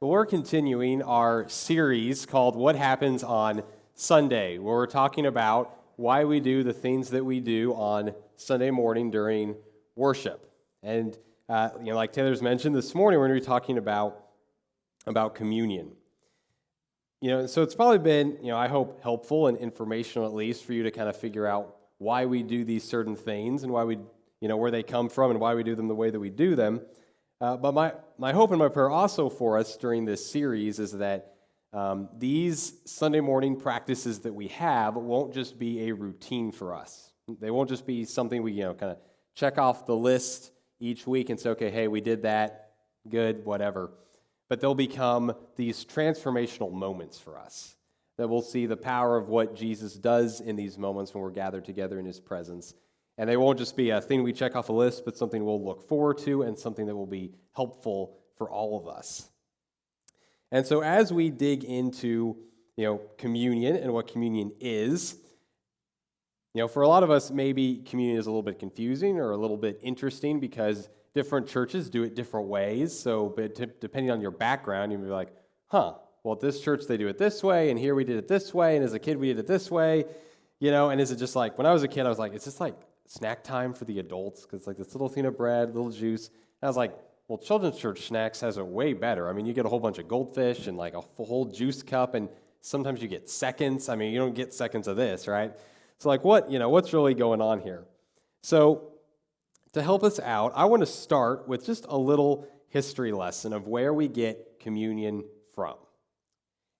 Well, we're continuing our series called What Happens on Sunday, where we're talking about why we do the things that we do on Sunday morning during worship. And, like Taylor's mentioned, this morning we're going to be talking about communion. So it's probably been, I hope, helpful and informational at least for you to kind of figure out why we do these certain things and why we, where they come from and why we do them the way that we do them. But my hope and my prayer also for us during this series is that these Sunday morning practices that we have won't just be a routine for us. They won't just be something we, kind of check off the list each week and say, okay, hey, we did that, good, whatever. But they'll become these transformational moments for us, that we'll see the power of what Jesus does in these moments when we're gathered together in His presence. And they won't just be a thing we check off a list, but something we'll look forward to and something that will be helpful for all of us. And so as we dig into, communion and what communion is, for a lot of us, maybe communion is a little bit confusing or a little bit interesting because different churches do it different ways. So depending on your background, you may be like, well, at this church they do it this way, and here we did it this way, and as a kid we did it this way, and is it just like, when I was a kid, I was like, it's just like snack time for the adults, because like this little thing of bread, little juice. And I was like, well, Children's Church Snacks has it way better. I mean, you get a whole bunch of goldfish and like a whole juice cup, and sometimes you get seconds. I mean, you don't get seconds of this, right? So like what's really going on here? So to help us out, I want to start with just a little history lesson of where we get communion from.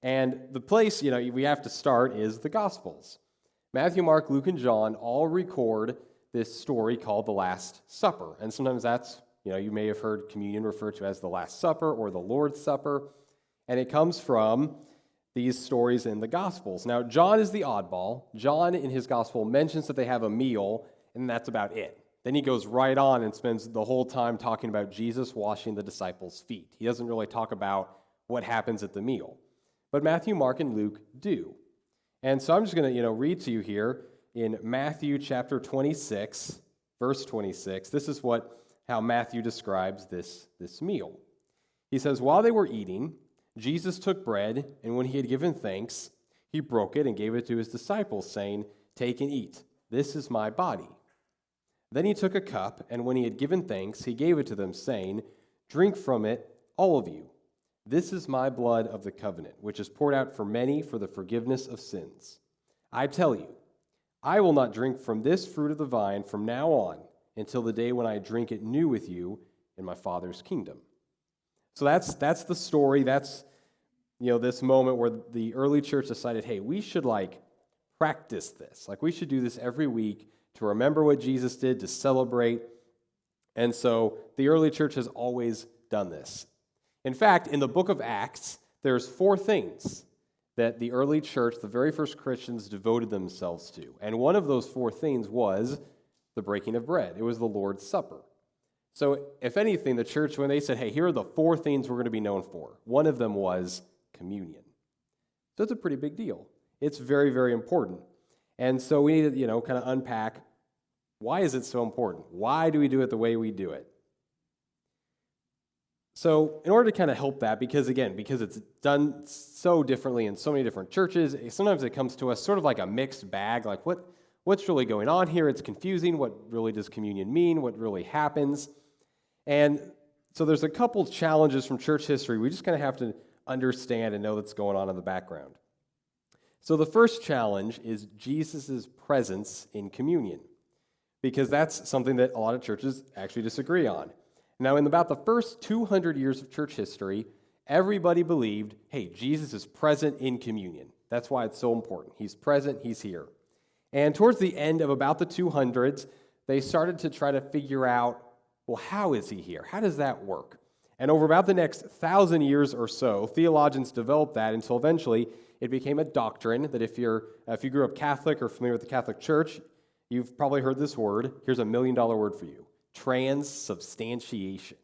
And the place, we have to start is the Gospels. Matthew, Mark, Luke, and John all record this story called the Last Supper. And sometimes that's, you may have heard communion referred to as the Last Supper or the Lord's Supper. And it comes from these stories in the Gospels. Now, John is the oddball. John, in his Gospel, mentions that they have a meal, and that's about it. Then he goes right on and spends the whole time talking about Jesus washing the disciples' feet. He doesn't really talk about what happens at the meal. But Matthew, Mark, and Luke do. And so I'm just going to, read to you here in Matthew chapter 26, verse 26. This is how Matthew describes this meal. He says, while they were eating, Jesus took bread, and when he had given thanks, he broke it and gave it to his disciples, saying, take and eat. This is my body. Then he took a cup, and when he had given thanks, he gave it to them, saying, drink from it, all of you. This is my blood of the covenant, which is poured out for many for the forgiveness of sins. I tell you, I will not drink from this fruit of the vine from now on until the day when I drink it new with you in my Father's kingdom. So that's the story. That's, this moment where the early church decided, hey, we should practice this. We should do this every week to remember what Jesus did, to celebrate. And so the early church has always done this. In fact, in the book of Acts, there's 4 things that the early church, the very first Christians, devoted themselves to. And one of those 4 things was the breaking of bread. It was the Lord's Supper. So if anything, the church, when they said, hey, here are the 4 things we're going to be known for, one of them was communion. So it's a pretty big deal. It's very, very important. And so we need to, kind of unpack, why is it so important? Why do we do it the way we do it? So in order to kind of help that, because it's done so differently in so many different churches, sometimes it comes to us sort of like a mixed bag, like what's really going on here? It's confusing. What really does communion mean? What really happens? And so there's a couple challenges from church history we just kind of have to understand and know that's going on in the background. So the first challenge is Jesus' presence in communion, because that's something that a lot of churches actually disagree on. Now, in about the first 200 years of church history, everybody believed, hey, Jesus is present in communion. That's why it's so important. He's present, he's here. And towards the end of about the 200s, they started to try to figure out, well, how is he here? How does that work? And over about the next 1,000 years or so, theologians developed that until eventually it became a doctrine that if you grew up Catholic or familiar with the Catholic Church, you've probably heard this word. Here's $1 million word for you. Transubstantiation.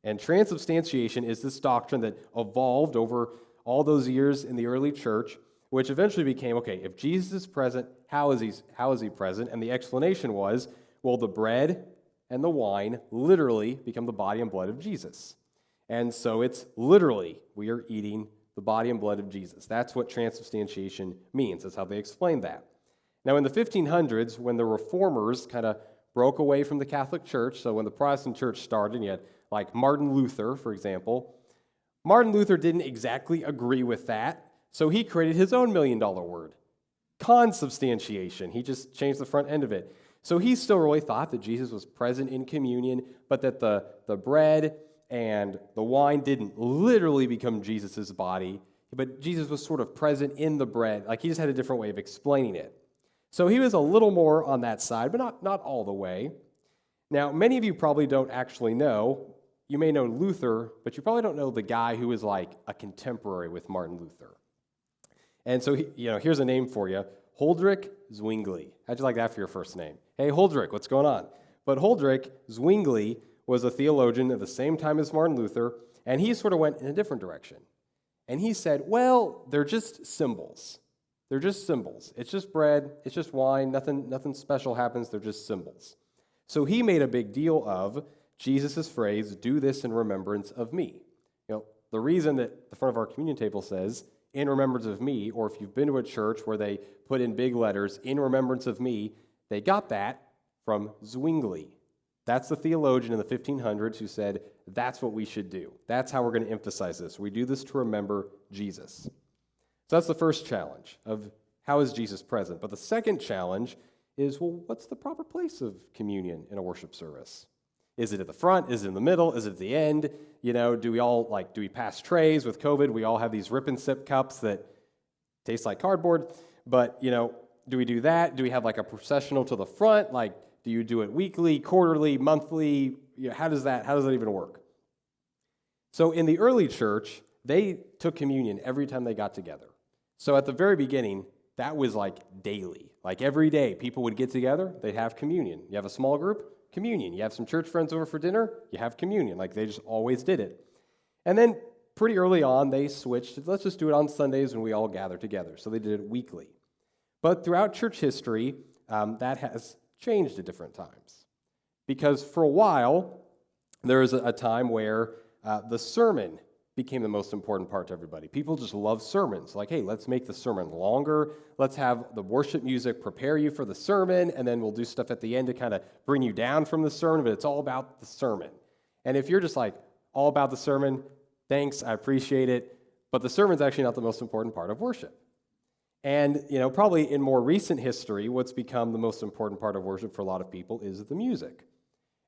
And transubstantiation is this doctrine that evolved over all those years in the early church, which eventually became, okay, if Jesus is present, how is he present? And the explanation was, well, the bread and the wine literally become the body and blood of Jesus. And so it's literally, we are eating the body and blood of Jesus. That's what transubstantiation means. That's how they explain that. Now, in the 1500s, when the reformers kind of broke away from the Catholic Church, so when the Protestant Church started, you had like Martin Luther, for example. Martin Luther didn't exactly agree with that, so he created his own $1 million word, consubstantiation. He just changed the front end of it. So he still really thought that Jesus was present in communion, but that the bread and the wine didn't literally become Jesus' body, but Jesus was sort of present in the bread. Like, he just had a different way of explaining it. So he was a little more on that side, but not all the way. Now, many of you probably don't actually know. You may know Luther, but you probably don't know the guy who was like a contemporary with Martin Luther. And so, here's a name for you, Holdrick Zwingli. How'd you like that for your first name? Hey, Holdrick, what's going on? But Holdrick Zwingli was a theologian at the same time as Martin Luther, and he sort of went in a different direction. And he said, well, they're just symbols. They're just symbols. It's just bread, it's just wine, nothing special happens, they're just symbols. So he made a big deal of Jesus' phrase, do this in remembrance of me. The reason that the front of our communion table says, in remembrance of me, or if you've been to a church where they put in big letters, in remembrance of me, they got that from Zwingli. That's the theologian in the 1500s who said, that's what we should do. That's how we're going to emphasize this. We do this to remember Jesus. So that's the first challenge of how is Jesus present. But the second challenge is, well, what's the proper place of communion in a worship service? Is it at the front? Is it in the middle? Is it at the end? Do we pass trays with COVID? We all have these rip and sip cups that taste like cardboard. But, do we do that? Do we have like a processional to the front? Like, do you do it weekly, quarterly, monthly? How does that even work? So in the early church, they took communion every time they got together. So at the very beginning, that was like daily. Like every day, people would get together, they'd have communion. You have a small group, communion. You have some church friends over for dinner, you have communion. Like they just always did it. And then pretty early on, they switched. Let's just do it on Sundays when we all gather together. So they did it weekly. But throughout church history, that has changed at different times. Because for a while, there was a time where the sermon became the most important part to everybody. People just love sermons. Like, hey, let's make the sermon longer. Let's have the worship music prepare you for the sermon, and then we'll do stuff at the end to kind of bring you down from the sermon, but it's all about the sermon. And if you're just like, all about the sermon, thanks, I appreciate it, but the sermon's actually not the most important part of worship. And, probably in more recent history, what's become the most important part of worship for a lot of people is the music.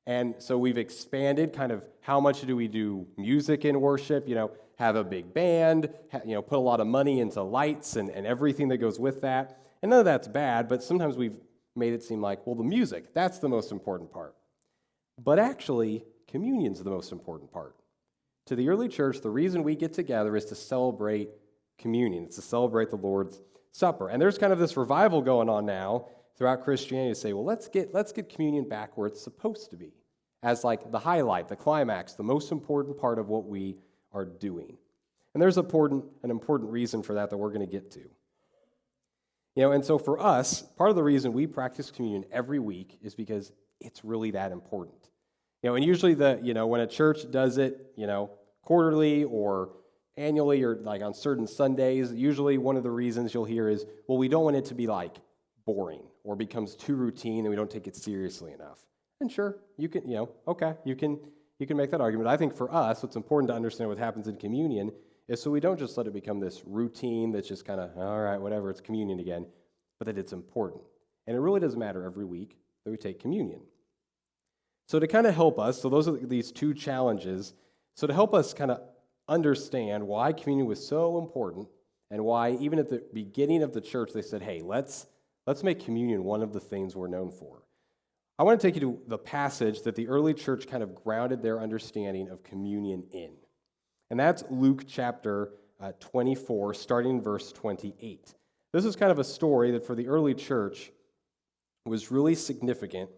And so we've expanded kind of how much do we do music in worship, have a big band, put a lot of money into lights and everything that goes with that. And none of that's bad, but sometimes we've made it seem like, well, the music, that's the most important part. But actually, communion's the most important part. To the early church, the reason we get together is to celebrate communion. It's to celebrate the Lord's Supper. And there's kind of this revival going on now throughout Christianity to say, well, let's get communion back where it's supposed to be, as like the highlight, the climax, the most important part of what we are doing. And there's an important reason for that we're going to get to. And so for us, part of the reason we practice communion every week is because it's really that important. And usually when a church does it, quarterly or annually or like on certain Sundays, usually one of the reasons you'll hear is, well, we don't want it to be like boring or becomes too routine and we don't take it seriously enough. And sure, you can, you can make that argument. I think for us, what's important to understand what happens in communion is so we don't just let it become this routine that's just kind of, all right, whatever, it's communion again, but that it's important. And it really doesn't matter every week that we take communion. So to kind of help us, so those are these two challenges, so to help us kind of understand why communion was so important and why even at the beginning of the church they said, hey, let's make communion one of the things we're known for. I want to take you to the passage that the early church kind of grounded their understanding of communion in. And that's Luke chapter 24, starting in verse 28. This is kind of a story that for the early church was really significant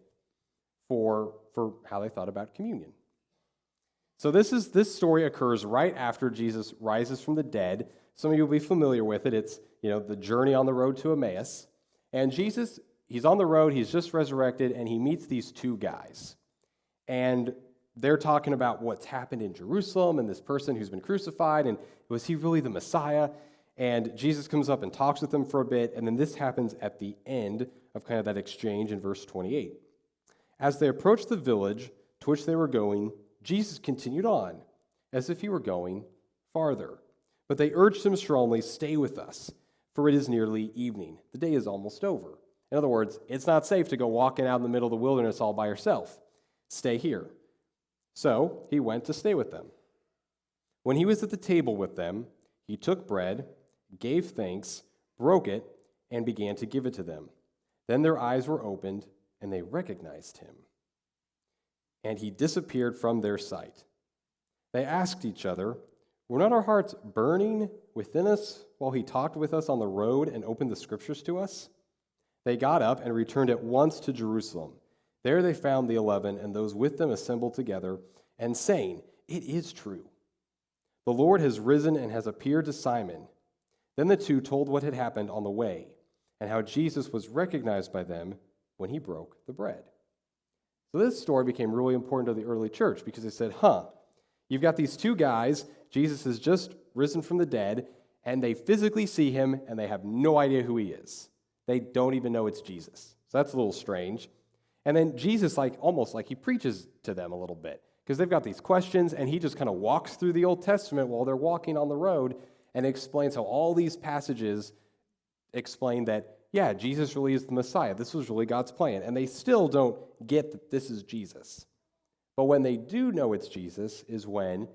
for how they thought about communion. So this story occurs right after Jesus rises from the dead. Some of you will be familiar with it. It's, the journey on the road to Emmaus. And Jesus, he's on the road, he's just resurrected, and he meets these two guys. And they're talking about what's happened in Jerusalem and this person who's been crucified, and was he really the Messiah? And Jesus comes up and talks with them for a bit, and then this happens at the end of kind of that exchange in verse 28. As they approached the village to which they were going, Jesus continued on, as if he were going farther. But they urged him strongly, "Stay with us, for it is nearly evening. The day is almost over." In other words, it's not safe to go walking out in the middle of the wilderness all by yourself. Stay here. So he went to stay with them. When he was at the table with them, he took bread, gave thanks, broke it, and began to give it to them. Then their eyes were opened, and they recognized him. And he disappeared from their sight. They asked each other, "Were not our hearts burning within us while he talked with us on the road and opened the scriptures to us?" They got up and returned at once to Jerusalem. There they found the 11 and those with them assembled together, and saying, "It is true. The Lord has risen and has appeared to Simon." Then the two told what had happened on the way, and how Jesus was recognized by them when he broke the bread. So this story became really important to the early church because they said, you've got these two guys, Jesus has just risen from the dead, and they physically see him, and they have no idea who he is. They don't even know it's Jesus. So that's a little strange. And then Jesus, almost like he preaches to them a little bit, because they've got these questions, and he just kind of walks through the Old Testament while they're walking on the road and explains how all these passages explain that, yeah, Jesus really is the Messiah. This was really God's plan. And they still don't get that this is Jesus. But when they do know it's Jesus is when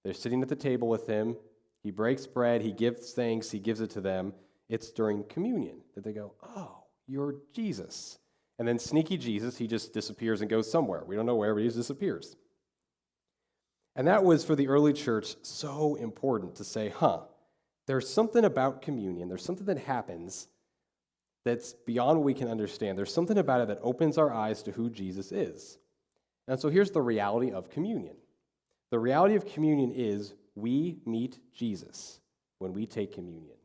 they're sitting at the table with him, he breaks bread, he gives thanks, he gives it to them. It's during communion that they go, "Oh, you're Jesus." And then sneaky Jesus, he just disappears and goes somewhere. We don't know where, but he just disappears. And that was, for the early church, so important to say, there's something about communion, there's something that happens that's beyond what we can understand. There's something about it that opens our eyes to who Jesus is. And so here's the reality of communion. The reality of communion is we meet Jesus when we take communion.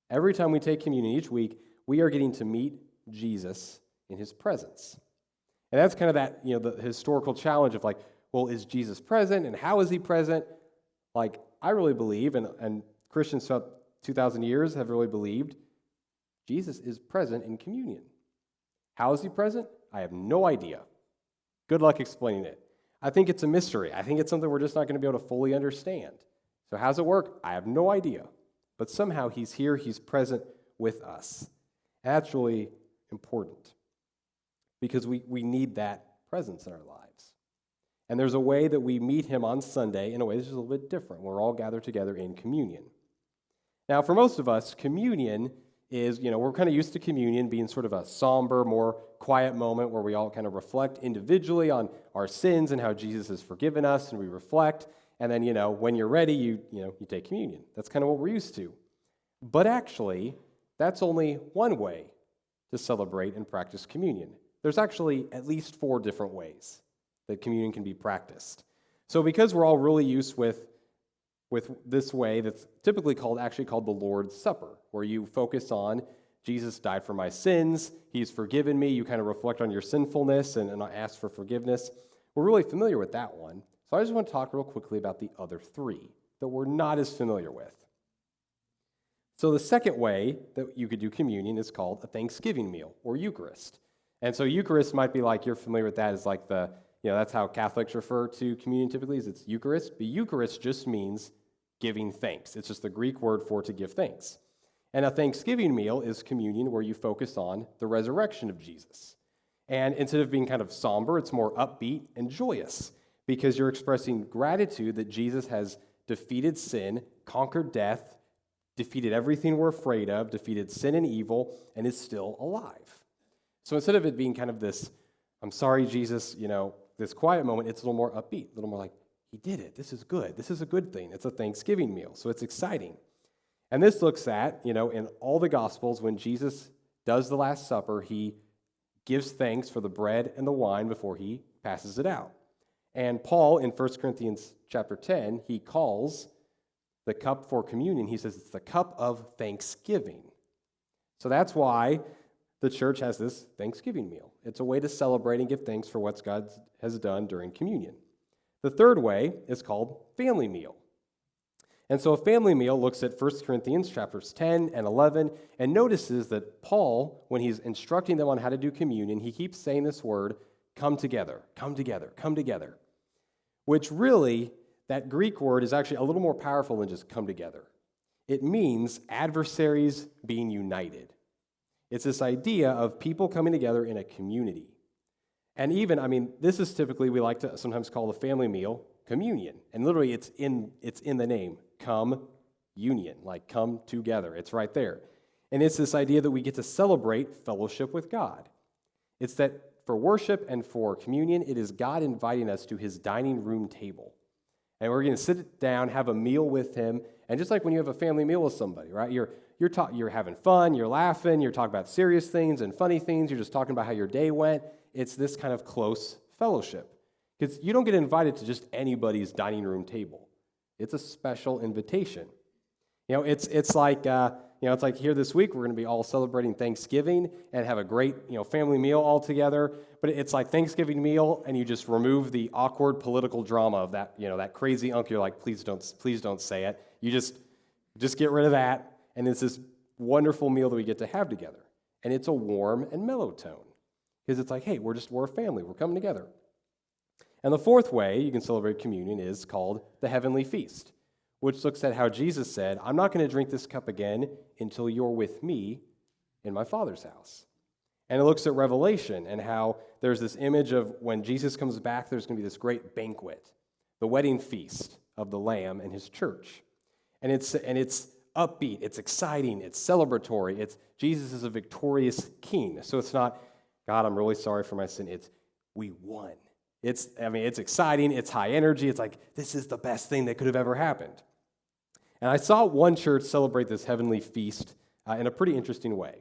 Every time we take communion each week, we are getting to meet Jesus in his presence. And that's kind of that, the historical challenge of well, is Jesus present and how is he present? I really believe, and Christians throughout 2,000 years have really believed, Jesus is present in communion. How is he present? I have no idea. Good luck explaining it. I think it's a mystery. I think it's something we're just not going to be able to fully understand. So how does it work? I have no idea. But somehow he's here, he's present with us. And that's really important because we need that presence in our lives. And there's a way that we meet him on Sunday in a way that's just a little bit different. We're all gathered together in communion. Now, for most of us, communion is, we're kind of used to communion being sort of a somber, more quiet moment where we all kind of reflect individually on our sins and how Jesus has forgiven us, and we reflect. And then, when you're ready, you take communion. That's kind of what we're used to. But actually, that's only one way to celebrate and practice communion. There's actually at least 4 different ways that communion can be practiced. So because we're all really used with this way that's typically called the Lord's Supper, where you focus on Jesus died for my sins, he's forgiven me, you kind of reflect on your sinfulness and ask for forgiveness. We're really familiar with that one. So I just want to talk real quickly about the other 3 that we're not as familiar with. So the second way that you could do communion is called a Thanksgiving meal or Eucharist. And so Eucharist might be you're familiar with that as that's how Catholics refer to communion typically, is it's Eucharist. But Eucharist just means giving thanks. It's just the Greek word for to give thanks. And a Thanksgiving meal is communion where you focus on the resurrection of Jesus. And instead of being kind of somber, it's more upbeat and joyous because you're expressing gratitude that Jesus has defeated sin, conquered death, defeated everything we're afraid of, defeated sin and evil, and is still alive. So instead of it being kind of this, "I'm sorry, Jesus," this quiet moment, it's a little more upbeat, a little more like, he did it. This is good. This is a good thing. It's a Thanksgiving meal, so it's exciting. And this looks at, in all the Gospels, when Jesus does the Last Supper, he gives thanks for the bread and the wine before he passes it out. And Paul, in 1 Corinthians chapter 10, he calls the cup for communion, he says it's the cup of thanksgiving. So that's why the church has this Thanksgiving meal. It's a way to celebrate and give thanks for what God has done during communion. The third way is called family meal. And so a family meal looks at 1 Corinthians chapters 10 and 11 and notices that Paul, when he's instructing them on how to do communion, he keeps saying this word, come together, come together, come together, which really, that Greek word is actually a little more powerful than just come together. It means adversaries being united. It's this idea of people coming together in a community. And even, this is typically, we like to sometimes call the family meal communion. And literally, it's in the name, come union, like come together. It's right there. And it's this idea that we get to celebrate fellowship with God. It's that for worship and for communion, it is God inviting us to his dining room table. And we're going to sit down, have a meal with him. And just like when you have a family meal with somebody, right? You're having fun, you're laughing, you're talking about serious things and funny things, you're just talking about how your day went. It's this kind of close fellowship. Because you don't get invited to just anybody's dining room table. It's a special invitation. It's like here this week, we're going to be all celebrating Thanksgiving and have a great, family meal all together. But it's like Thanksgiving meal, and you just remove the awkward political drama of that, that crazy uncle. You're like, please don't say it. You just get rid of that. And it's this wonderful meal that we get to have together. And it's a warm and mellow tone. Because it's like, hey, we're a family. We're coming together. And the fourth way you can celebrate communion is called the heavenly feast, which looks at how Jesus said, I'm not going to drink this cup again until you're with me in my Father's house. And it looks at Revelation and how there's this image of when Jesus comes back, there's going to be this great banquet, the wedding feast of the Lamb and his church. And it's upbeat, it's exciting, it's celebratory, it's Jesus is a victorious king. So it's not, God, I'm really sorry for my sin. It's, we won. It's exciting, it's high energy, it's like, this is the best thing that could have ever happened. And I saw one church celebrate this heavenly feast in a pretty interesting way.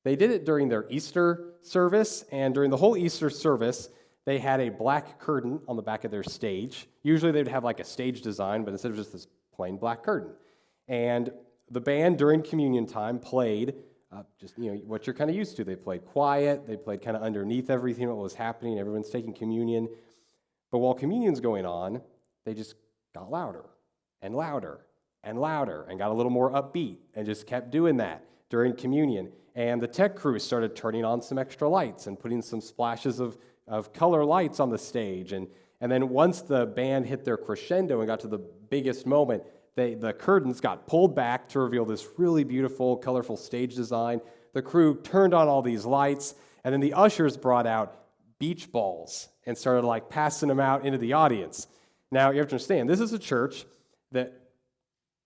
They did it during their Easter service, and during the whole Easter service, they had a black curtain on the back of their stage. Usually they'd have like a stage design, but instead of just this plain black curtain. And the band during communion time played what you're kind of used to. They played quiet, they played kind of underneath everything that was happening, everyone's taking communion. But while communion's going on, they just got louder and louder and louder and got a little more upbeat and just kept doing that during communion. And the tech crew started turning on some extra lights and putting some splashes of color lights on the stage. And then once the band hit their crescendo and got to the biggest moment, the curtains got pulled back to reveal this really beautiful, colorful stage design. The crew turned on all these lights, and then the ushers brought out beach balls and started passing them out into the audience. Now, you have to understand, this is a church that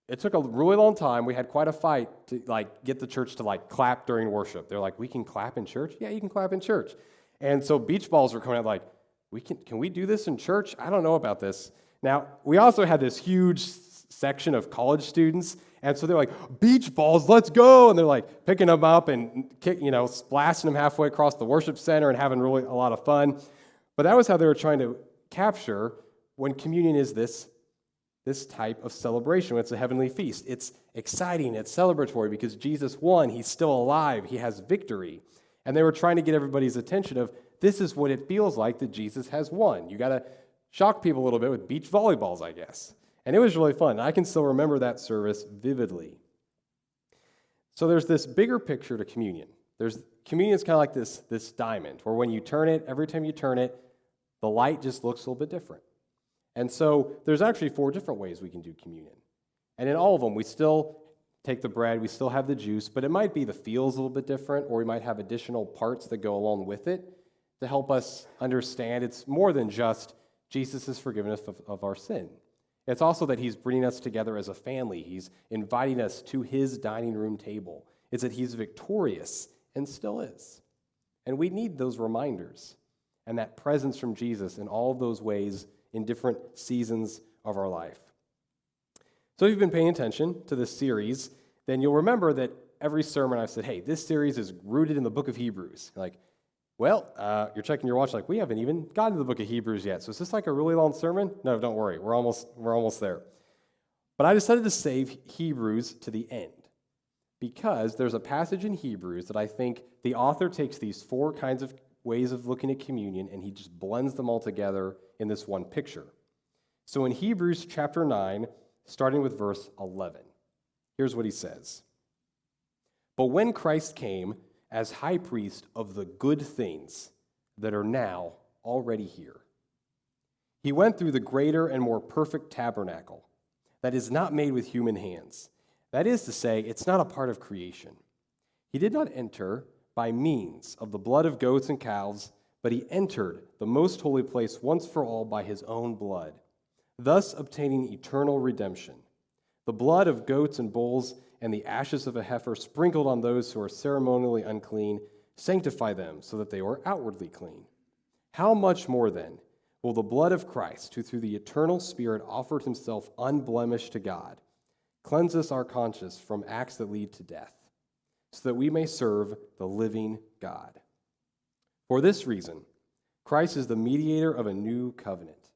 it took a really long time. We had quite a fight to get the church to clap during worship. They're like, we can clap in church? Yeah, you can clap in church. And so beach balls were coming out can we do this in church? I don't know about this. Now, we also had this huge section of college students, and so they're like, beach balls, let's go, and they're picking them up and blasting them halfway across the worship center and having really a lot of fun. But that was how they were trying to capture when communion is this type of celebration. It's a heavenly feast. It's exciting, it's celebratory because Jesus won, he's still alive, he has victory. And they were trying to get everybody's attention of, this is what it feels like that Jesus has won. You got to shock people a little bit with beach volleyballs, I guess. And it was really fun. I can still remember that service vividly. So there's this bigger picture to communion. Communion is kind of like this diamond, where when you turn it, every time you turn it, the light just looks a little bit different. And so there's actually 4 different ways we can do communion. And in all of them, we still take the bread, we still have the juice, but it might be the feels a little bit different, or we might have additional parts that go along with it to help us understand it's more than just Jesus has forgiven us of our sin. It's also that he's bringing us together as a family. He's inviting us to his dining room table. It's that he's victorious and still is. And we need those reminders and that presence from Jesus in all of those ways in different seasons of our life. So if you've been paying attention to this series, then you'll remember that every sermon I've said, hey, this series is rooted in the book of Hebrews. You're checking your watch we haven't even gotten to the book of Hebrews yet. So is this a really long sermon? No, don't worry. We're almost there. But I decided to save Hebrews to the end because there's a passage in Hebrews that I think the author takes these 4 kinds of ways of looking at communion, and he just blends them all together in this one picture. So in Hebrews chapter 9, starting with verse 11, here's what he says. But when Christ came as high priest of the good things that are now already here, he went through the greater and more perfect tabernacle that is not made with human hands. That is to say, it's not a part of creation. He did not enter by means of the blood of goats and calves, but he entered the most holy place once for all by his own blood, thus obtaining eternal redemption. The blood of goats and bulls and the ashes of a heifer sprinkled on those who are ceremonially unclean sanctify them so that they are outwardly clean. How much more then will the blood of Christ, who through the eternal Spirit offered himself unblemished to God, cleanse us our conscience from acts that lead to death, so that we may serve the living God? For this reason, Christ is the mediator of a new covenant,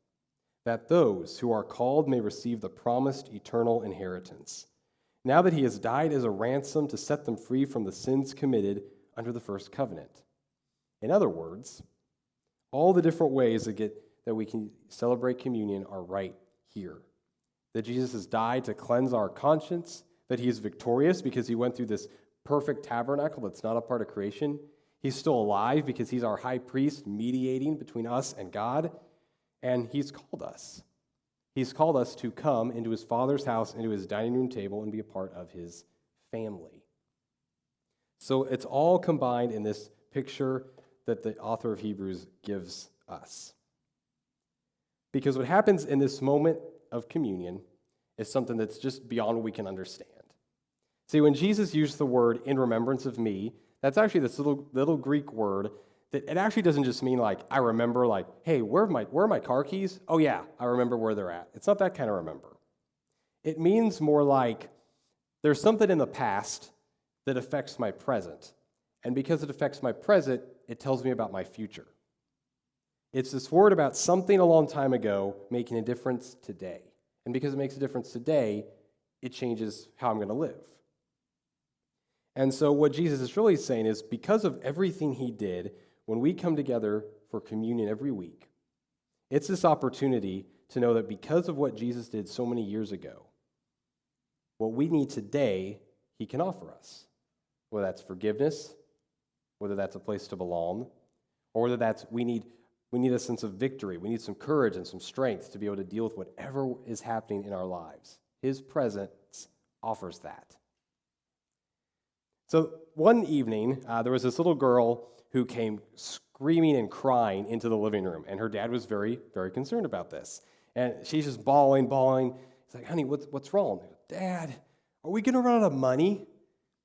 that those who are called may receive the promised eternal inheritance, now that he has died as a ransom to set them free from the sins committed under the first covenant. In other words, all the different ways that we can celebrate communion are right here. That Jesus has died to cleanse our conscience, that he is victorious because he went through this perfect tabernacle that's not a part of creation. He's still alive because he's our high priest mediating between us and God, and he's called us. He's called us to come into his Father's house, into his dining room table, and be a part of his family. So it's all combined in this picture that the author of Hebrews gives us. Because what happens in this moment of communion is something that's just beyond what we can understand. See, when Jesus used the word "in remembrance of me," that's actually this little Greek word that it actually doesn't just mean like, I remember, like, hey, where are my car keys? Oh yeah, I remember where they're at. It's not that kind of remember. It means more like there's something in the past that affects my present. And because it affects my present, it tells me about my future. It's this word about something a long time ago making a difference today. And because it makes a difference today, it changes how I'm going to live. And so what Jesus is really saying is, because of everything he did, when we come together for communion every week, it's this opportunity to know that because of what Jesus did so many years ago, what we need today, he can offer us. Whether that's forgiveness, whether that's a place to belong, or whether that's we need a sense of victory. We need some courage and some strength to be able to deal with whatever is happening in our lives. His presence offers that. So one evening, there was this little girl who came screaming and crying into the living room, and her dad was very, very concerned about this. And she's just bawling. He's like, honey, what's wrong? Dad, are we going to run out of money?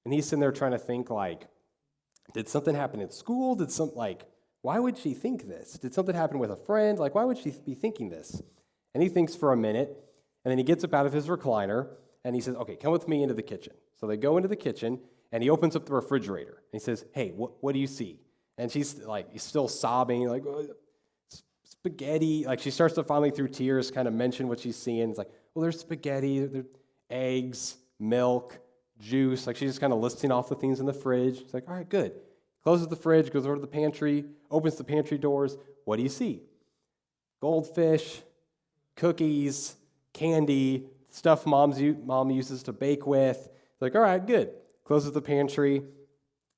And he's sitting there trying to think, like, did something happen at school? Why would she think this? Did something happen with a friend? Like, why would she be thinking this? And he thinks for a minute, and then he gets up out of his recliner, and he says, okay, come with me into the kitchen. So they go into the kitchen, and he opens up the refrigerator, and he says, hey, what do you see? And she's like, he's still sobbing, like, oh, spaghetti. Like, she starts to finally, through tears, kind of mention what she's seeing. It's like, well, there's spaghetti, there's eggs, milk, juice. Like, she's just kind of listing off the things in the fridge. She's like, all right, good. Closes the fridge, goes over to the pantry, opens the pantry doors. What do you see? Goldfish, cookies, candy, stuff mom uses to bake with. It's like, all right, good. Closes the pantry,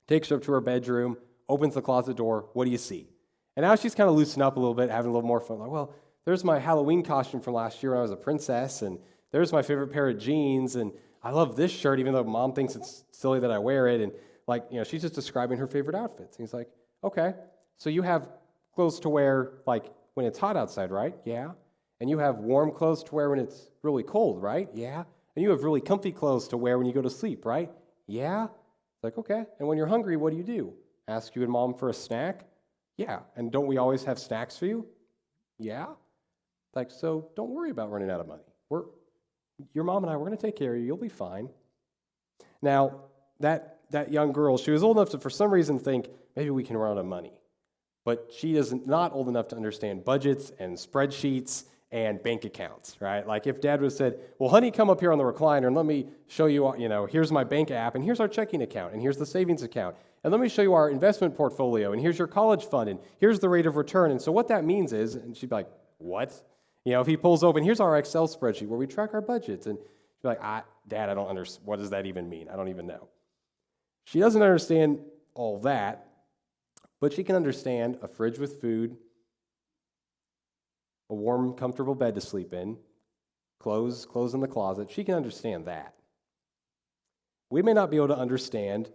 takes her up to her bedroom, opens the closet door. What do you see? And now she's kind of loosened up a little bit, having a little more fun. Like, well, there's my Halloween costume from last year when I was a princess, and there's my favorite pair of jeans, and I love this shirt, even though mom thinks it's silly that I wear it. And she's just describing her favorite outfits. And he's like, okay, so you have clothes to wear, like, when it's hot outside, right? Yeah. And you have warm clothes to wear when it's really cold, right? Yeah. And you have really comfy clothes to wear when you go to sleep, right? Yeah. It's like, okay. And when you're hungry, what do? Ask you and mom for a snack? Yeah. And don't we always have snacks for you? Yeah. Like, so don't worry about running out of money. Your mom and I, we're going to take care of you. You'll be fine. Now, that young girl, she was old enough to, for some reason, think, maybe we can run out of money. But she is not old enough to understand budgets and spreadsheets and bank accounts, right? Like if dad would have said, well, honey, come up here on the recliner and let me show you, here's my bank app and here's our checking account and here's the savings account. And let me show you our investment portfolio and here's your college fund and here's the rate of return. And so what that means is, and she'd be like, what? If he pulls open, here's our Excel spreadsheet where we track our budgets. And she'd be like, Dad, I don't understand. What does that even mean? I don't even know. She doesn't understand all that, but she can understand a fridge with food, a warm, comfortable bed to sleep in, clothes in the closet. She can understand that. We may not be able to understand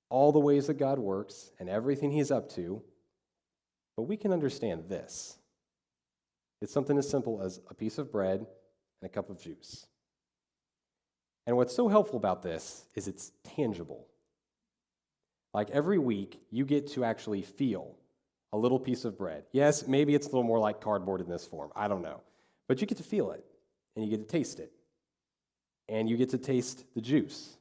all the ways that God works and everything he's up to, but we can understand this. It's something as simple as a piece of bread and a cup of juice. And what's so helpful about this is it's tangible. Like every week, you get to actually feel a little piece of bread. Yes, maybe it's a little more like cardboard in this form. I don't know. But you get to feel it, and you get to taste it. And you get to taste the juice.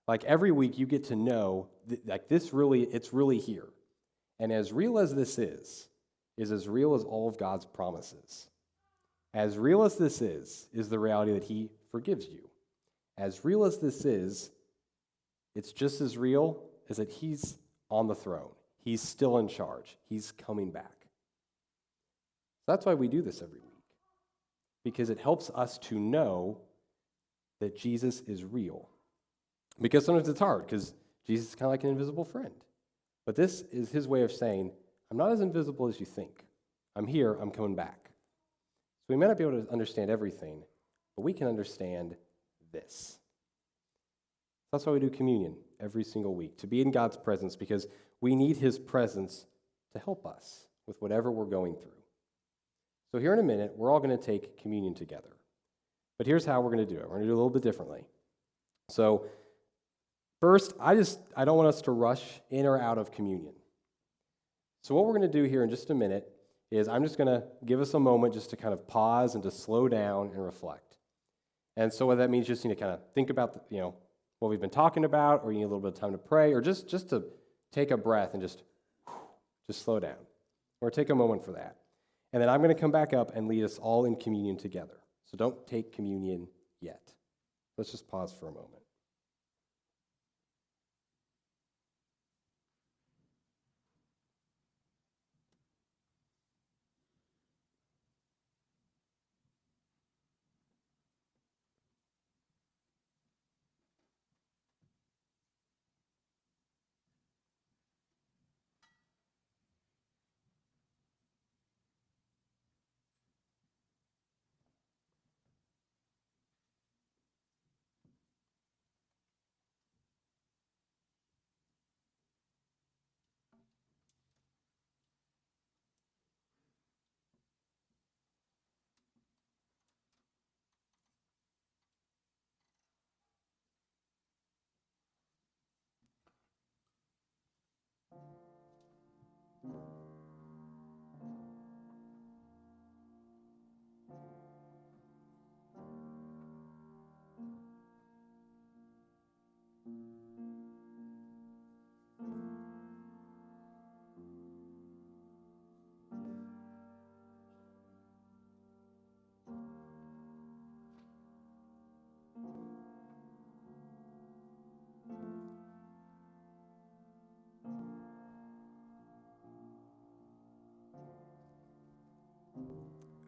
Like every week, you get to know, it's really here. And as real as this is as real as all of God's promises. As real as this is the reality that he forgives you. As real as this is, it's just as real as that he's on the throne. He's still in charge. He's coming back. That's why we do this every week. Because it helps us to know that Jesus is real. Because sometimes it's hard, because Jesus is kind of like an invisible friend. But this is his way of saying, I'm not as invisible as you think. I'm here, I'm coming back. So we may not be able to understand everything, but we can understand this. That's why we do communion every single week, to be in God's presence, because we need his presence to help us with whatever we're going through. So here in a minute, we're all going to take communion together. But here's how we're going to do it. We're going to do it a little bit differently. So first, I don't want us to rush in or out of communion. So what we're going to do here in just a minute is I'm just going to give us a moment just to kind of pause and to slow down and reflect. And so what that means, just need to kind of think about what we've been talking about, or you need a little bit of time to pray, or just to take a breath and just slow down. Or take a moment for that. And then I'm going to come back up and lead us all in communion together. So don't take communion yet. Let's just pause for a moment.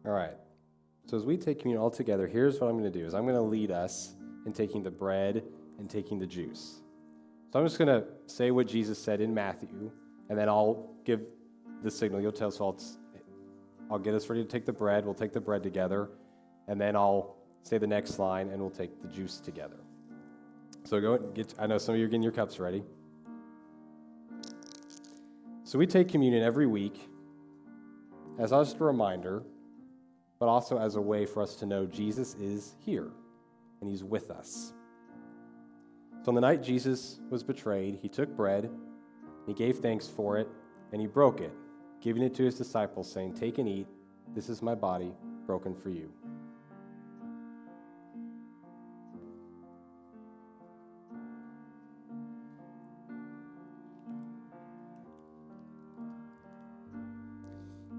All right. So as we take communion all together, here's what I'm going to do. I'm going to lead us in taking the bread and taking the juice. So I'm just going to say what Jesus said in Matthew, and then I'll give the signal. You'll tell us, I'll get us ready to take the bread. We'll take the bread together, and then I'll say the next line, and we'll take the juice together. So go and I know some of you are getting your cups ready. So we take communion every week as just a reminder, but also as a way for us to know Jesus is here, and he's with us. So on the night Jesus was betrayed, he took bread, he gave thanks for it, and he broke it, giving it to his disciples, saying, "Take and eat, this is my body broken for you."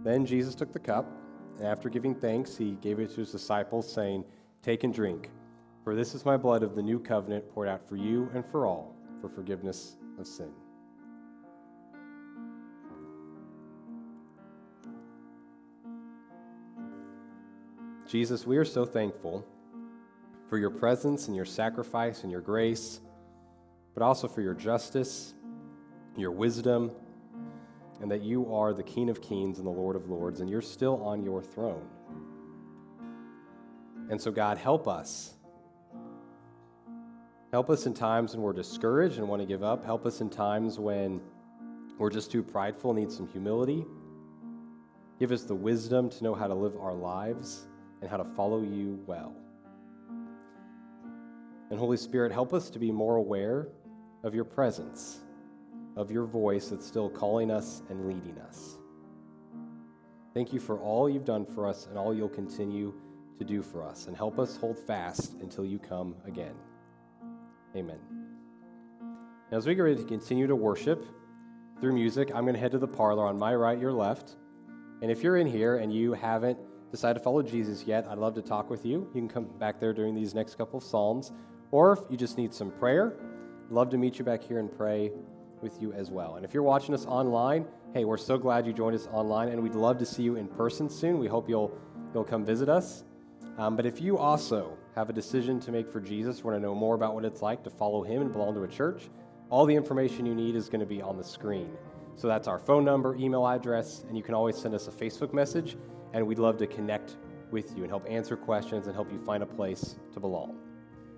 Then Jesus took the cup, And after giving thanks, he gave it to his disciples, saying, "Take and drink, for this is my blood of the new covenant poured out for you and for all for forgiveness of sin." Jesus, we are so thankful for your presence and your sacrifice and your grace, but also for your justice, your wisdom, and that you are the King of Kings and the Lord of Lords, and you're still on your throne. And so, God, help us. Help us in times when we're discouraged and want to give up. Help us in times when we're just too prideful and need some humility. Give us the wisdom to know how to live our lives and how to follow you well. And Holy Spirit, help us to be more aware of your presence, of your voice that's still calling us and leading us. Thank you for all you've done for us and all you'll continue to do for us. And help us hold fast until you come again. Amen. Now, as we get ready to continue to worship through music, I'm going to head to the parlor on my right, your left. And if you're in here and you haven't decided to follow Jesus yet, I'd love to talk with you. You can come back there during these next couple of psalms. Or if you just need some prayer, I'd love to meet you back here and pray with you as well. And if you're watching us online, hey, we're so glad you joined us online, and we'd love to see you in person soon. We hope you'll come visit us. But if you also have a decision to make for Jesus, want to know more about what it's like to follow him and belong to a church, all the information you need is going to be on the screen. So that's our phone number, email address, and you can always send us a Facebook message, and we'd love to connect with you and help answer questions and help you find a place to belong.